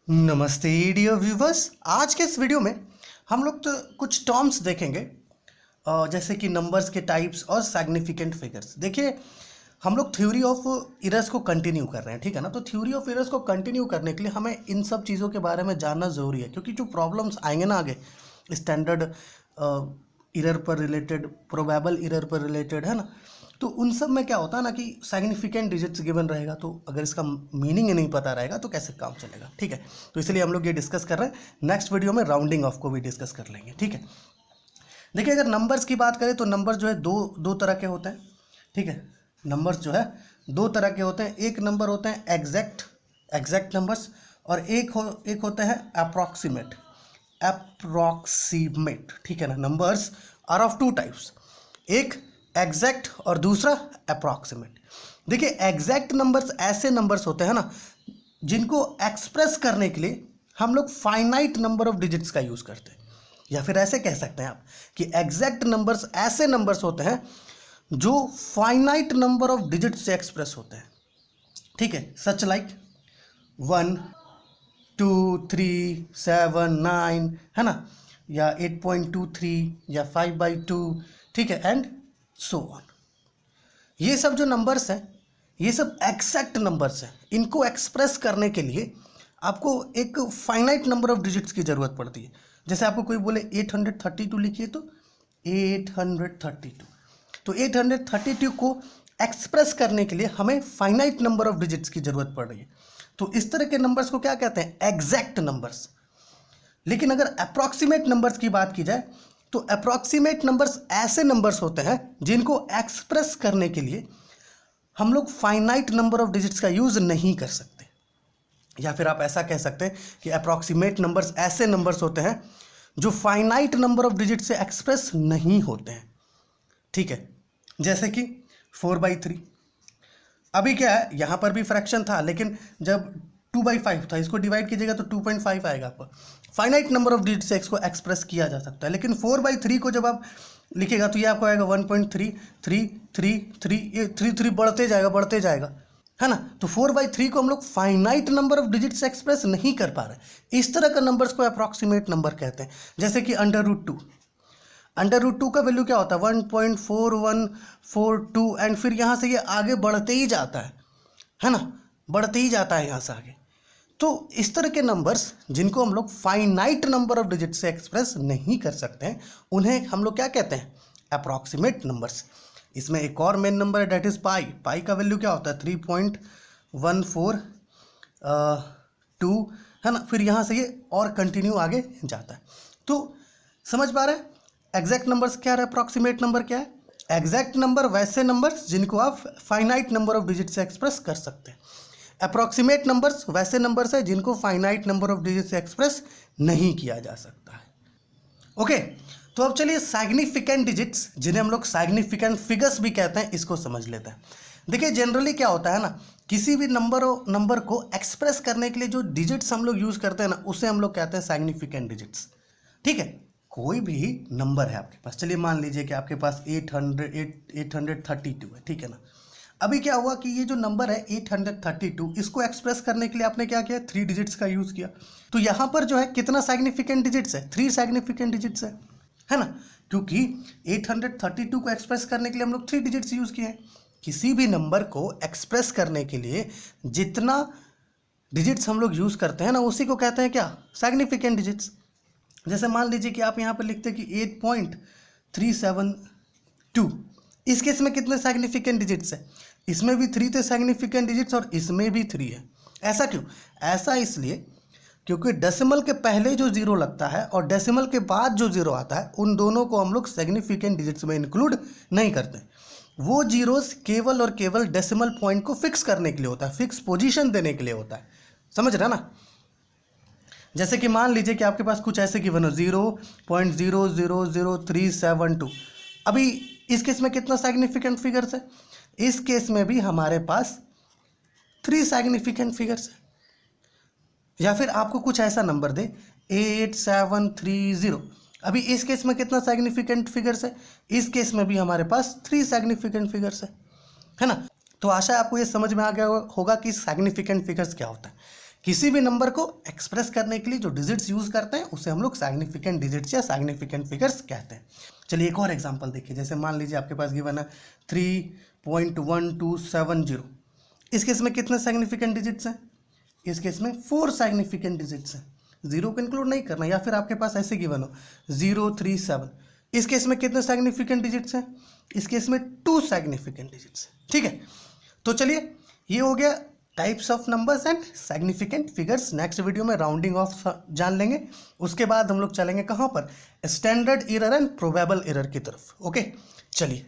नमस्ते dear viewers. आज के इस वीडियो में हम लोग तो कुछ टर्म्स देखेंगे जैसे कि नंबर्स के टाइप्स और सिग्निफिकेंट फिगर्स। देखिए, हम लोग थ्योरी ऑफ इरर्स को कंटिन्यू कर रहे हैं, ठीक है ना। तो थ्योरी ऑफ इरर्स को कंटिन्यू करने के लिए हमें इन सब चीज़ों के बारे में जानना ज़रूरी है, क्योंकि जो प्रॉब्लम्स आएंगे ना आगे, स्टैंडर्ड इरर पर रिलेटेड, प्रोबेबल इरर पर रिलेटेड, है ना। तो उन सब में क्या होता है ना कि सिग्निफिकेंट डिजिट्स गिवन रहेगा, तो अगर इसका मीनिंग ही नहीं पता रहेगा तो कैसे काम चलेगा, ठीक है। तो इसलिए हम लोग ये डिस्कस कर रहे हैं। नेक्स्ट वीडियो में राउंडिंग ऑफ को भी डिस्कस कर लेंगे, ठीक है। देखिए, अगर नंबर्स की बात करें तो नंबर्स जो है दो तरह के होते हैं, ठीक है। नंबर्स जो है दो तरह के होते हैं। एक नंबर होते हैं एग्जैक्ट नंबर्स, और एक होते हैं अप्रॉक्सीमेट, ठीक है ना। Numbers are of two types, एक एग्जैक्ट और दूसरा अप्रॉक्सीमेट। देखिए, एग्जैक्ट नंबर्स ऐसे नंबर्स होते हैं ना जिनको एक्सप्रेस करने के लिए हम लोग फाइनाइट नंबर ऑफ डिजिट्स का यूज़ करते हैं, या फिर ऐसे कह सकते हैं आप कि एग्जैक्ट नंबर्स ऐसे नंबर्स होते हैं जो फाइनाइट नंबर ऑफ डिजिट्स से एक्सप्रेस होते हैं, ठीक है। सच लाइक 1, 2, 3, 7, 9, है ना, या 8.23 या 5/2, ठीक है, एंड सो ऑन। ये सब जो नंबर्स हैं, ये सब एग्जैक्ट नंबर्स हैं। इनको एक्सप्रेस करने के लिए आपको एक फाइनाइट नंबर ऑफ डिजिट्स की ज़रूरत पड़ती है। जैसे आपको कोई बोले 832 लिखिए, तो 832, तो 832 को एक्सप्रेस करने के लिए हमें फाइनाइट नंबर ऑफ डिजिट्स की ज़रूरत पड़ रही है। तो इस तरह के नंबर्स को क्या कहते हैं? Exact numbers. लेकिन अगर अप्रॉक्सीमेट नंबर्स की बात की जाए तो अप्रॉक्सीमेट नंबर्स ऐसे नंबर्स होते हैं जिनको एक्सप्रेस करने के लिए हम लोग फाइनाइट नंबर ऑफ डिजिट्स का यूज़ नहीं कर सकते। या फिर आप ऐसा कह सकते हैं कि अप्रॉक्सीमेट नंबर्स ऐसे नंबर्स होते हैं जो फाइनाइट नंबर ऑफ डिजिट से एक्सप्रेस नहीं होते हैं, ठीक है। जैसे कि 4/3। अभी क्या है, यहाँ पर भी फ्रैक्शन था, लेकिन जब 2/5 था, इसको डिवाइड कीजिएगा तो 2.5 आएगा आपको। फाइनाइट नंबर ऑफ डिजिट से इसको एक्सप्रेस किया जा सकता है। लेकिन 4/3 को जब आप लिखेगा तो ये आपको आएगा 1.3333, ये 3 बढ़ते जाएगा, है ना। तो 4/3 को हम लोग फाइनाइट नंबर ऑफ डिजिट से एक्सप्रेस नहीं कर पा रहे। इस तरह का नंबर्स को अप्रॉक्सीमेट नंबर कहते हैं। जैसे कि अंडर रूट टू का वैल्यू क्या होता है? 1.4142, एंड फिर यहाँ से ये आगे बढ़ते ही जाता है ना, बढ़ते ही जाता है यहाँ से आगे। तो इस तरह के नंबर्स जिनको हम लोग फाइनाइट नंबर ऑफ डिजिट से एक्सप्रेस नहीं कर सकते हैं, उन्हें हम लोग क्या कहते हैं? Approximate numbers. इसमें एक और मेन नंबर है, डेट इज़ पाई का वैल्यू क्या होता है? 3.142, है ना। फिर यहाँ से ये और कंटिन्यू आगे जाता है। तो समझ पा रहे हैं एग्जैक्ट नंबर्स क्या है, अप्रॉक्सीमेट नंबर क्या है? एग्जैक्ट नंबर वैसे नंबर्स जिनको आप फाइनाइट नंबर ऑफ डिजिट से एक्सप्रेस कर सकते हैं। अप्रॉक्सीमेट नंबर्स वैसे नंबर्स है जिनको फाइनाइट नंबर ऑफ डिजिट से एक्सप्रेस नहीं किया जा सकता है। ओके, तो अब चलिए सिग्निफिकेंट डिजिट्स, जिन्हें हम लोग सिग्निफिकेंट फिगर्स भी कहते हैं, इसको समझ लेते हैं। देखिए, जनरली क्या होता है ना, किसी भी नंबर को एक्सप्रेस करने के लिए जो डिजिट्स हम लोग यूज़ करते हैं ना, उसे हम लोग कहते हैं सिग्निफिकेंट डिजिट्स, ठीक है। कोई भी नंबर है आपके पास, चलिए मान लीजिए कि आपके पास 832 है, ठीक है ना। अभी क्या हुआ कि ये जो नंबर है 832, इसको एक्सप्रेस करने के लिए आपने क्या किया? 3 डिजिट्स का यूज़ किया। तो यहाँ पर जो है कितना सिग्निफिकेंट डिजिट्स है? 3 सिग्निफिकेंट डिजिट्स है ना, क्योंकि 832 को एक्सप्रेस करने के लिए हम लोग 3 डिजिट्स यूज़ किए हैं। किसी भी नंबर को एक्सप्रेस करने के लिए जितना डिजिट्स हम लोग यूज़ करते हैं ना, उसी को कहते हैं क्या? Significant digits. जैसे मान लीजिए कि आप यहाँ पर लिखते हैं कि 8.372, इस केस में कितने सिग्निफिकेंट डिजिट्स है? इसमें भी 3 थे सिग्निफिकेंट डिजिट्स और इसमें भी 3 है। ऐसा क्यों? ऐसा इसलिए क्योंकि डेसिमल के पहले जो जीरो लगता है और डेसिमल के बाद जो जीरो आता है, उन दोनों को हम लोग सिग्निफिकेंट डिजिट्स में इंक्लूड नहीं करते। वो जीरोस केवल और केवल डेसिमल पॉइंट को फिक्स करने के लिए होता है, फिक्स पोजीशन देने के लिए होता है, समझ रहे ना। जैसे कि मान लीजिए कि आपके पास कुछ ऐसे गिवन हो 0.000372। अभी इस केस में कितना सिग्निफिकेंट फिगर्स है? इस केस में भी हमारे पास 3 सिग्निफिकेंट फिगर्स है। या फिर आपको कुछ ऐसा नंबर दे 8730, अभी इस केस में कितना सिग्निफिकेंट फिगर्स है? इस केस में भी हमारे पास 3 सिग्निफिकेंट फिगर्स है ना। तो आशा है आपको ये समझ में आ गया होगा कि सिग्निफिकेंट फिगर्स क्या होता है। किसी भी नंबर को एक्सप्रेस करने के लिए जो डिजिट्स यूज करते हैं उसे हम लोग सिग्निफिकेंट डिजिट्स या सिग्निफिकेंट फिगर्स कहते हैं। चलिए एक और एग्जांपल देखिए, जैसे मान लीजिए आपके पास गिवन है 3.1270। इस केस में कितने सिग्निफिकेंट डिजिट्स हैं? इस केस में 4 सिग्निफिकेंट डिजिट्स हैं, जीरो को इंक्लूड नहीं करना। या फिर आपके पास ऐसे गिवन हो 037, इस केस में कितने सिग्निफिकेंट डिजिट्स हैं? इस केस में 2 सिग्निफिकेंट डिजिट्स। ठीक है, तो चलिए ये हो गया types of numbers and significant figures. Next video में राउंडिंग ऑफ जान लेंगे, उसके बाद हम लोग चलेंगे कहाँ पर? Standard error and probable error की तरफ। ओके, चलिए।